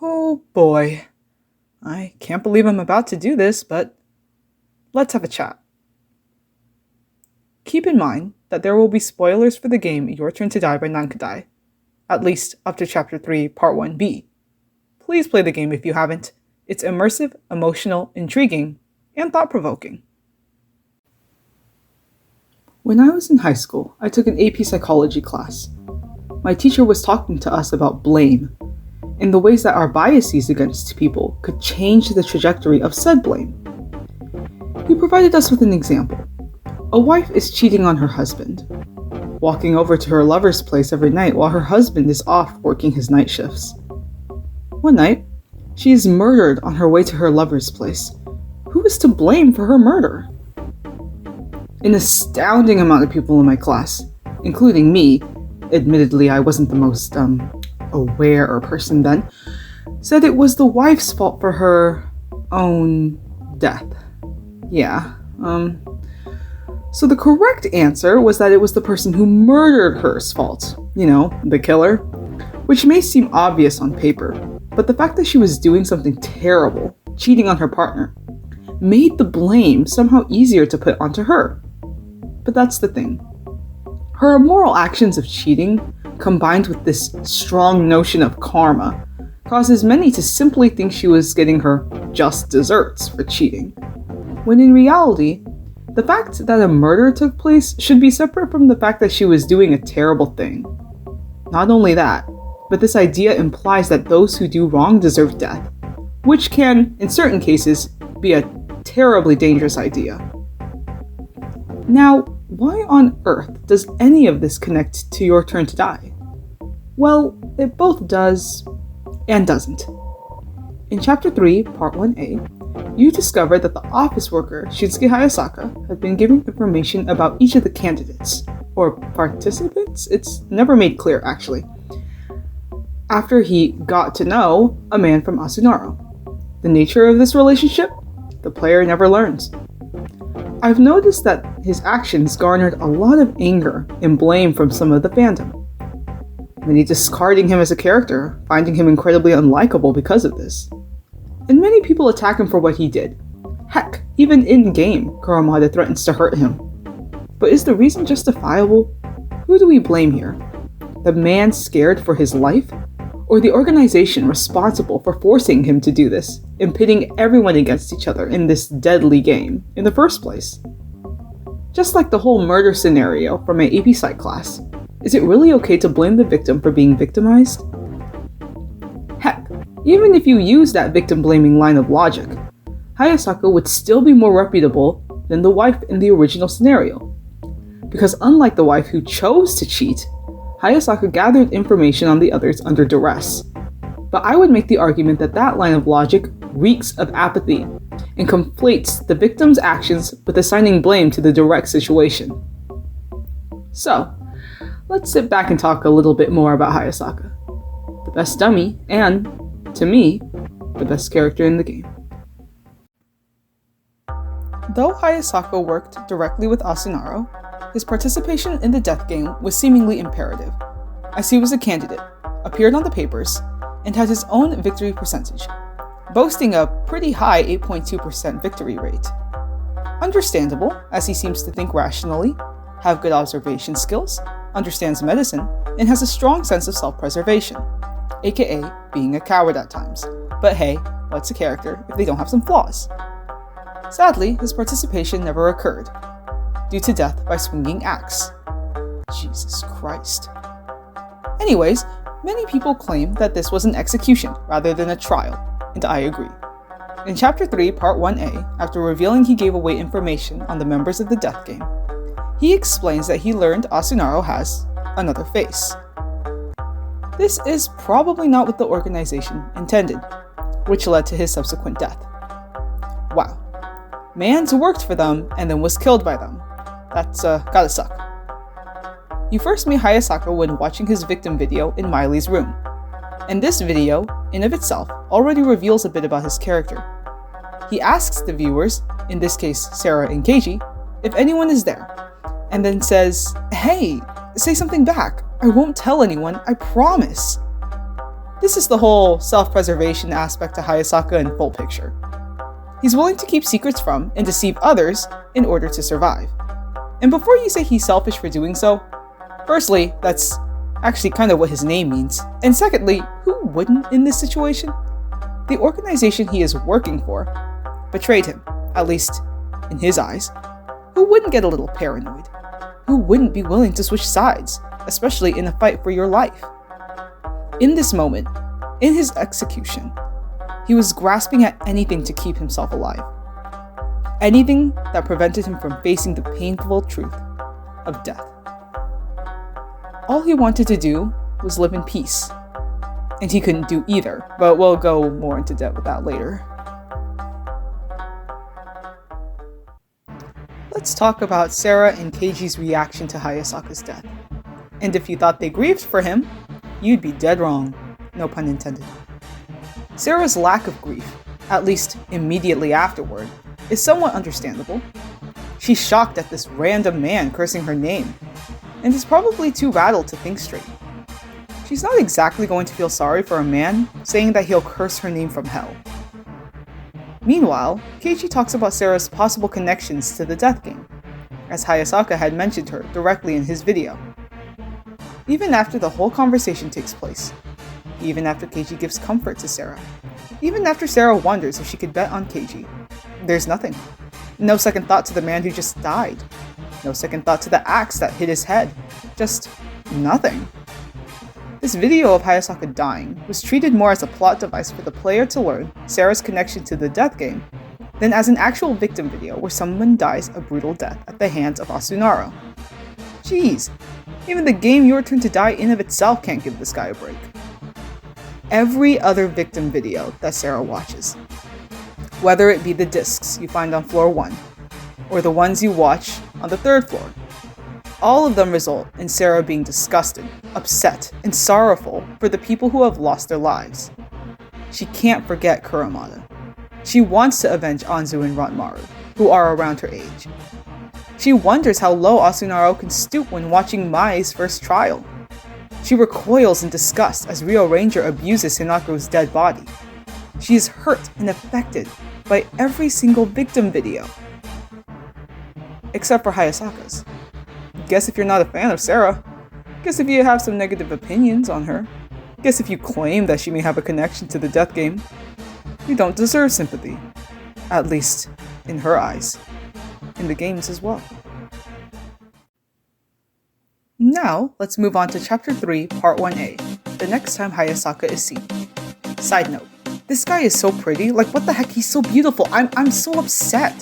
Oh boy. I can't believe I'm about to do this, but let's have a chat. Keep in mind that there will be spoilers for the game Your Turn to Die by Nankidai, at least up to Chapter 3, Part 1b. Please play the game if you haven't. It's immersive, emotional, intriguing, and thought-provoking. When I was in high school, I took an AP psychology class. My teacher was talking to us about blame, and the ways that our biases against people could change the trajectory of said blame. He provided us with an example. A wife is cheating on her husband, walking over to her lover's place every night while her husband is off working his night shifts. One night, she is murdered on her way to her lover's place. Who is to blame for her murder? An astounding amount of people in my class, including me, admittedly I wasn't the most aware person then, said it was the wife's fault for her own death. So the correct answer was that it was the person who murdered her's fault. The killer. Which may seem obvious on paper, but the fact that she was doing something terrible, cheating on her partner, made the blame somehow easier to put onto her. But that's the thing. Her immoral actions of cheating, combined with this strong notion of karma, causes many to simply think she was getting her just desserts for cheating, when in reality, the fact that a murder took place should be separate from the fact that she was doing a terrible thing. Not only that, but this idea implies that those who do wrong deserve death, which can, in certain cases, be a terribly dangerous idea. Now, why on earth does any of this connect to Your Turn to Die? Well, it both does and doesn't. In Chapter 3, Part 1a, you discover that the office worker, Shinsuke Hayasaka, had been giving information about each of the candidates, or participants? It's never made clear, actually. After he got to know a man from Asunaro. The nature of this relationship? The player never learns. I've noticed that his actions garnered a lot of anger and blame from some of the fandom. Many discarding him as a character, finding him incredibly unlikable because of this. And many people attack him for what he did. Heck, even in-game, Kuromada threatens to hurt him. But is the reason justifiable? Who do we blame here? The man scared for his life? Or the organization responsible for forcing him to do this, and pitting everyone against each other in this deadly game in the first place? Just like the whole murder scenario from my AP Psych class, is it really okay to blame the victim for being victimized? Heck, even if you use that victim-blaming line of logic, Hayasaka would still be more reputable than the wife in the original scenario. Because unlike the wife who chose to cheat, Hayasaka gathered information on the others under duress. But I would make the argument that that line of logic reeks of apathy and conflates the victim's actions with assigning blame to the direct situation. So, let's sit back and talk a little bit more about Hayasaka, the best dummy and, to me, the best character in the game. Though Hayasaka worked directly with Asunaro, his participation in the death game was seemingly imperative, as he was a candidate, appeared on the papers, and had his own victory percentage, boasting a pretty high 8.2% victory rate. Understandable, as he seems to think rationally, have good observation skills, understands medicine, and has a strong sense of self-preservation, aka being a coward at times. But hey, what's a character if they don't have some flaws? Sadly, his participation never occurred, due to death by swinging axe. Jesus Christ. Anyways, many people claim that this was an execution rather than a trial, and I agree. In Chapter 3, Part 1a, after revealing he gave away information on the members of the death game, he explains that he learned Asunaro has another face. This is probably not what the organization intended, which led to his subsequent death. Wow. Man's worked for them and then was killed by them. That's gotta suck. You first meet Hayasaka when watching his victim video in Miley's room, and this video, in of itself, already reveals a bit about his character. He asks the viewers, in this case Sarah and Keiji, if anyone is there, and then says, "Hey, say something back. I won't tell anyone, I promise." This is the whole self-preservation aspect to Hayasaka in full picture. He's willing to keep secrets from and deceive others in order to survive. And before you say he's selfish for doing so, firstly, that's actually kind of what his name means. And secondly, who wouldn't in this situation? The organization he is working for betrayed him, at least in his eyes. Who wouldn't get a little paranoid? Who wouldn't be willing to switch sides, especially in a fight for your life? In this moment, in his execution, he was grasping at anything to keep himself alive. Anything that prevented him from facing the painful truth of death. All he wanted to do was live in peace. And he couldn't do either, but we'll go more into depth with that later. Let's talk about Sarah and Keiji's reaction to Hayasaka's death. And if you thought they grieved for him, you'd be dead wrong. No pun intended. Sarah's lack of grief, at least immediately afterward, is somewhat understandable. She's shocked at this random man cursing her name, and is probably too rattled to think straight. She's not exactly going to feel sorry for a man saying that he'll curse her name from hell. Meanwhile, Keiji talks about Sarah's possible connections to the death game, as Hayasaka had mentioned her directly in his video. Even after the whole conversation takes place, even after Keiji gives comfort to Sarah, even after Sarah wonders if she could bet on Keiji, there's nothing. No second thought to the man who just died. No second thought to the axe that hit his head. Just nothing. This video of Hayasaka dying was treated more as a plot device for the player to learn Sarah's connection to the death game than as an actual victim video where someone dies a brutal death at the hands of Asunaro. Jeez, even the game Your Turn to Die in of itself can't give this guy a break. Every other victim video that Sarah watches, whether it be the discs you find on floor 1, or the ones you watch on the 3rd floor, all of them result in Sarah being disgusted, upset, and sorrowful for the people who have lost their lives. She can't forget Kurumada. She wants to avenge Anzu and Ranmaru, who are around her age. She wonders how low Asunaro can stoop when watching Mai's first trial. She recoils in disgust as Rio Ranger abuses Hinako's dead body. She is hurt and affected by every single victim video. Except for Hayasaka's. Guess if you're not a fan of Sarah. Guess if you have some negative opinions on her. Guess if you claim that she may have a connection to the death game. You don't deserve sympathy. At least, in her eyes. In the game's as well. Now, let's move on to Chapter 3, Part 1a, the next time Hayasaka is seen. Side note, this guy is so pretty, like what the heck, he's so beautiful, I'm so upset.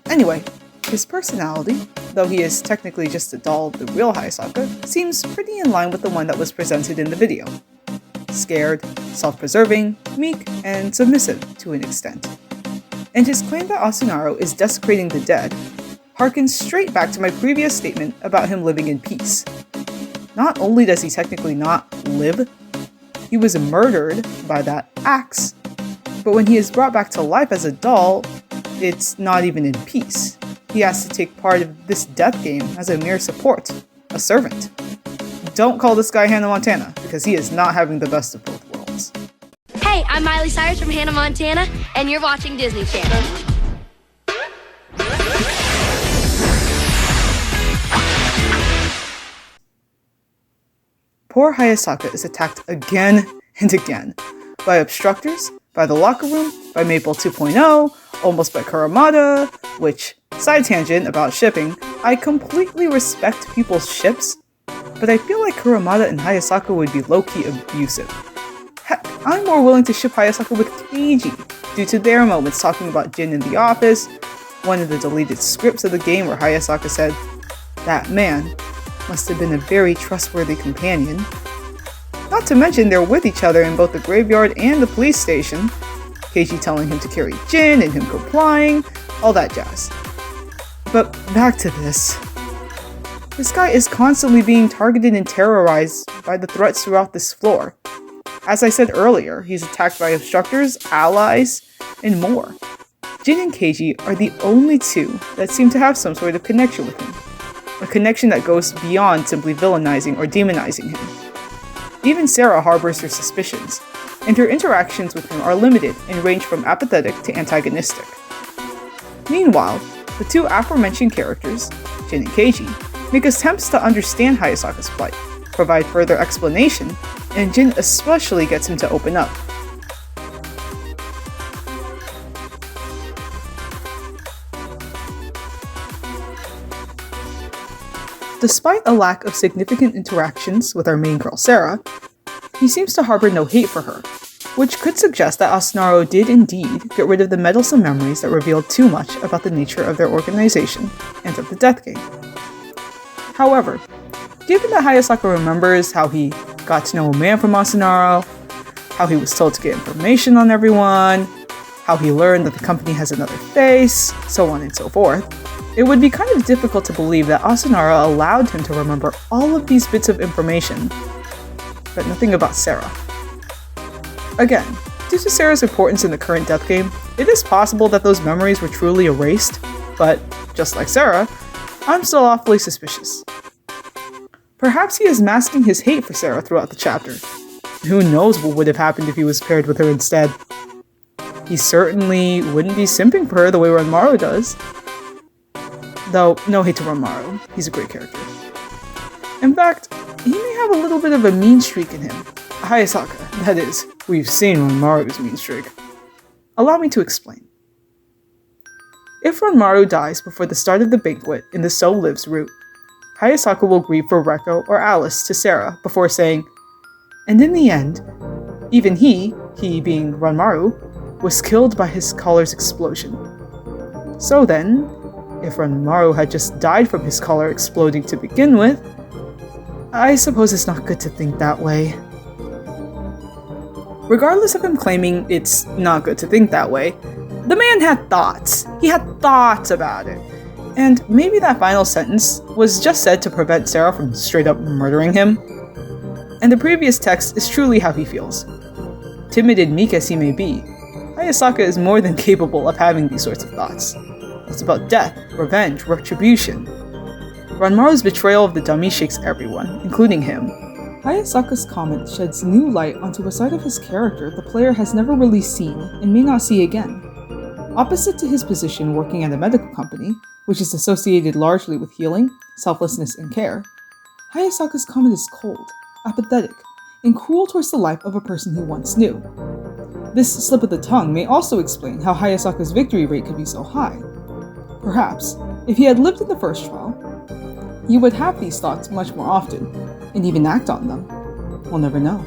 Anyway, his personality, though he is technically just a doll of the real Hayasaka, seems pretty in line with the one that was presented in the video. Scared, self-preserving, meek, and submissive to an extent. And his claim that Asunaro is desecrating the dead harkens straight back to my previous statement about him living in peace. Not only does he technically not live, he was murdered by that axe, but when he is brought back to life as a doll, it's not even in peace. He has to take part of this death game as a mere support, a servant. Don't call this guy Hannah Montana, because he is not having the best of both worlds. Hey, I'm Miley Cyrus from Hannah Montana, and you're watching Disney Channel. Poor Hayasaka is attacked again and again by obstructors, by the locker room, by Maple 2.0, almost by Kurumada, which, side tangent about shipping, I completely respect people's ships, but I feel like Kurumada and Hayasaka would be low-key abusive. Heck, I'm more willing to ship Hayasaka with Keiji due to their moments talking about Jin in the office, one of the deleted scripts of the game where Hayasaka said, "That man must have been a very trustworthy companion." Not to mention they're with each other in both the graveyard and the police station, Keiji telling him to carry Jin and him complying, all that jazz. But back to this. This guy is constantly being targeted and terrorized by the threats throughout this floor. As I said earlier, he's attacked by obstructors, allies, and more. Jin and Keiji are the only two that seem to have some sort of connection with him. A connection that goes beyond simply villainizing or demonizing him. Even Sarah harbors her suspicions, and her interactions with him are limited and range from apathetic to antagonistic. Meanwhile, the two aforementioned characters, Jin and Keiji, make attempts to understand Hayasaka's plight, provide further explanation, and Jin especially gets him to open up. Despite a lack of significant interactions with our main girl Sarah, he seems to harbor no hate for her, which could suggest that Asunaro did indeed get rid of the meddlesome memories that revealed too much about the nature of their organization and of the death game. However, given that Hayasaka remembers how he got to know a man from Asunaro, how he was told to get information on everyone, how he learned that the company has another face, so on and so forth, it would be kind of difficult to believe that Asunaro allowed him to remember all of these bits of information, but nothing about Sarah. Again, due to Sarah's importance in the current death game, it is possible that those memories were truly erased, but, just like Sarah, I'm still awfully suspicious. Perhaps he is masking his hate for Sarah throughout the chapter. Who knows what would have happened if he was paired with her instead. He certainly wouldn't be simping for her the way Ranmaru does. Though, no hate to Ranmaru, he's a great character. In fact, he may have a little bit of a mean streak in him. Hayasaka, that is. We've seen Ranmaru's mean streak. Allow me to explain. If Ranmaru dies before the start of the banquet in the So Lives route, Hayasaka will grieve for Reko or Alice to Sarah before saying, and in the end, even he being Ranmaru, was killed by his collar's explosion. So then, if Ranmaru had just died from his collar exploding to begin with, I suppose it's not good to think that way. Regardless of him claiming it's not good to think that way, the man had thoughts. He had thoughts about it. And maybe that final sentence was just said to prevent Sarah from straight up murdering him. And the previous text is truly how he feels. Timid and meek as he may be, Hayasaka is more than capable of having these sorts of thoughts. It's about death, revenge, retribution. Ranmaru's betrayal of the dummy shakes everyone, including him. Hayasaka's comment sheds new light onto a side of his character the player has never really seen and may not see again. Opposite to his position working at a medical company, which is associated largely with healing, selflessness, and care, Hayasaka's comment is cold, apathetic, and cruel towards the life of a person he once knew. This slip of the tongue may also explain how Hayasaka's victory rate could be so high. Perhaps, if he had lived in the first trial, he would have these thoughts much more often, and even act on them. We'll never know.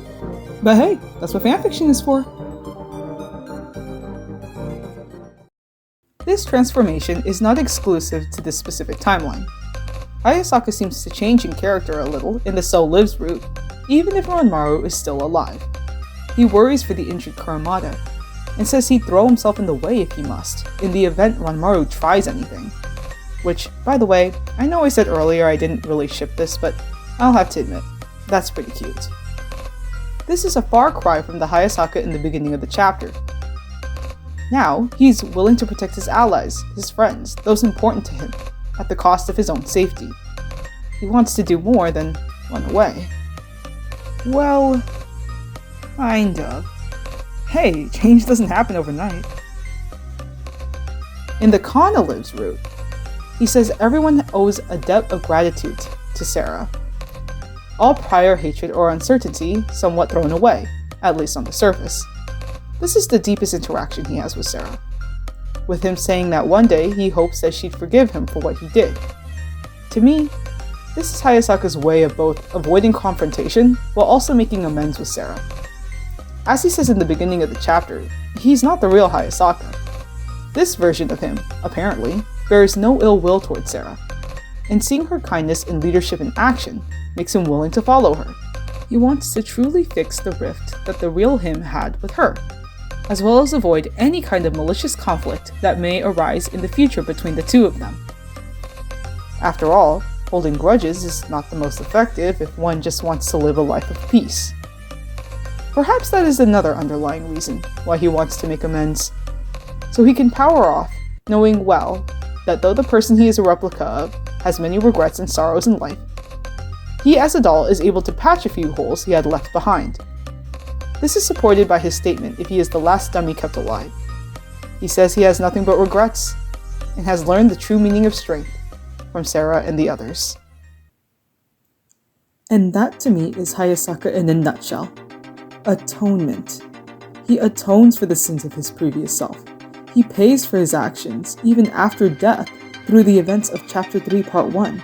But hey, that's what fanfiction is for. This transformation is not exclusive to this specific timeline. Hayasaka seems to change in character a little in the So Lives route, even if Ranmaru is still alive. He worries for the injured Kuramada, and says he'd throw himself in the way if he must, in the event Ranmaru tries anything. Which, by the way, I know I said earlier I didn't really ship this, but I'll have to admit, that's pretty cute. This is a far cry from the Hayasaka in the beginning of the chapter. Now, he's willing to protect his allies, his friends, those important to him, at the cost of his own safety. He wants to do more than run away. Well, kind of. Hey, change doesn't happen overnight. In the Kana Lives route, he says everyone owes a debt of gratitude to Sarah. All prior hatred or uncertainty somewhat thrown away, at least on the surface. This is the deepest interaction he has with Sarah, with him saying that one day he hopes that she'd forgive him for what he did. To me, this is Hayasaka's way of both avoiding confrontation while also making amends with Sarah. As he says in the beginning of the chapter, he's not the real Hayasaka. This version of him, apparently, bears no ill will towards Sarah, and seeing her kindness and leadership in action makes him willing to follow her. He wants to truly fix the rift that the real him had with her, as well as avoid any kind of malicious conflict that may arise in the future between the two of them. After all, holding grudges is not the most effective if one just wants to live a life of peace. Perhaps that is another underlying reason why he wants to make amends, so he can power off, knowing well that though the person he is a replica of has many regrets and sorrows in life, he as a doll is able to patch a few holes he had left behind. This is supported by his statement if he is the last dummy kept alive. He says he has nothing but regrets and has learned the true meaning of strength from Sarah and the others. And that to me is Hayasaka in a nutshell. Atonement. He atones for the sins of his previous self. He pays for his actions, even after death, through the events of Chapter 3, Part 1,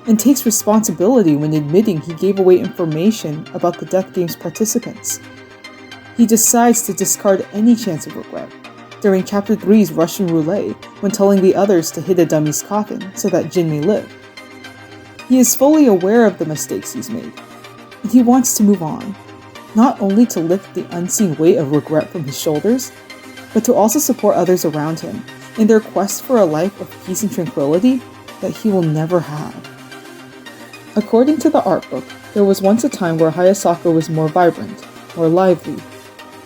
and takes responsibility when admitting he gave away information about the Death Game's participants. He decides to discard any chance of regret during Chapter 3's Russian roulette when telling the others to hit a dummy's coffin so that Jin may live. He is fully aware of the mistakes he's made, and he wants to move on, not only to lift the unseen weight of regret from his shoulders, but to also support others around him in their quest for a life of peace and tranquility that he will never have. According to the art book, there was once a time where Hayasaka was more vibrant, more lively,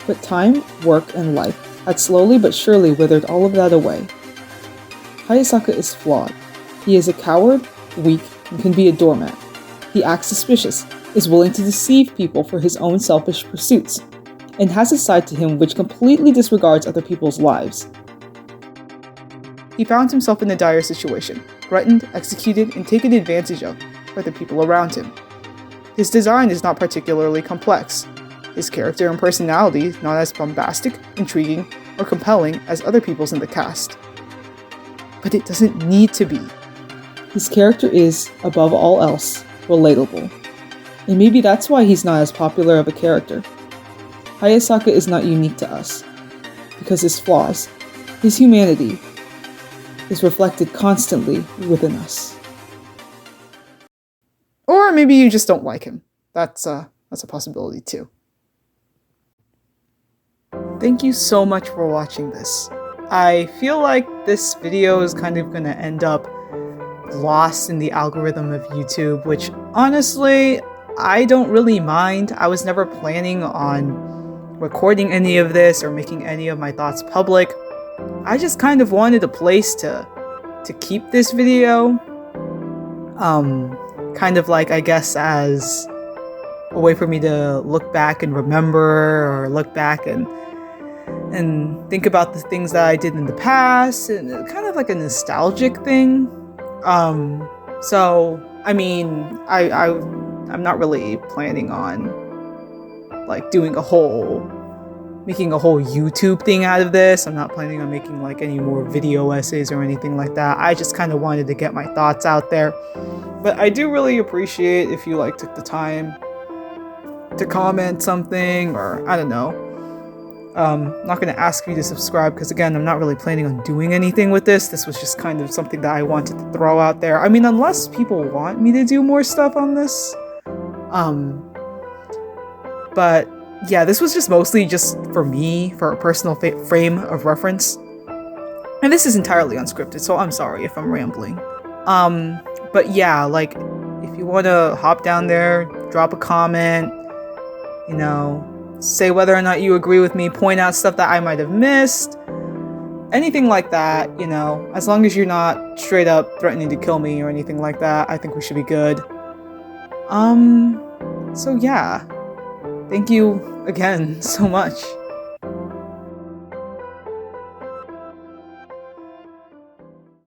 but time, work, and life had slowly but surely withered all of that away. Hayasaka is flawed. He is a coward, weak, and can be a doormat. He acts suspicious, is willing to deceive people for his own selfish pursuits, and has a side to him which completely disregards other people's lives. He found himself in a dire situation, threatened, executed, and taken advantage of by the people around him. His design is not particularly complex. His character and personality is not as bombastic, intriguing, or compelling as other people's in the cast. But it doesn't need to be. His character is, above all else, relatable. And maybe that's why he's not as popular of a character. Hayasaka is not unique to us, because his flaws, his humanity, is reflected constantly within us. Or maybe you just don't like him. That's a possibility too. Thank you so much for watching this. I feel like this video is kind of gonna end up lost in the algorithm of YouTube, which honestly, I don't really mind. I was never planning on recording any of this or making any of my thoughts public. I just kind of wanted a place to keep this video. Kind of like, I guess, as a way for me to look back and remember, or look back and think about the things that I did in the past, and kind of like a nostalgic thing. So, I mean, I'm not really planning on like making a whole YouTube thing out of this. I'm not planning on making like any more video essays or anything like that. I just kind of wanted to get my thoughts out there. But I do really appreciate if you like took the time to comment something, or I don't know. I'm not going to ask you to subscribe because, again, I'm not really planning on doing anything with this. This was just kind of something that I wanted to throw out there. I mean, unless people want me to do more stuff on this. But yeah, this was just mostly just for me, for a personal frame of reference. And this is entirely unscripted, so I'm sorry if I'm rambling. But yeah, like, if you want to hop down there, drop a comment, you know, say whether or not you agree with me, point out stuff that I might have missed, anything like that, you know, as long as you're not straight up threatening to kill me or anything like that, I think we should be good. So yeah, thank you again so much.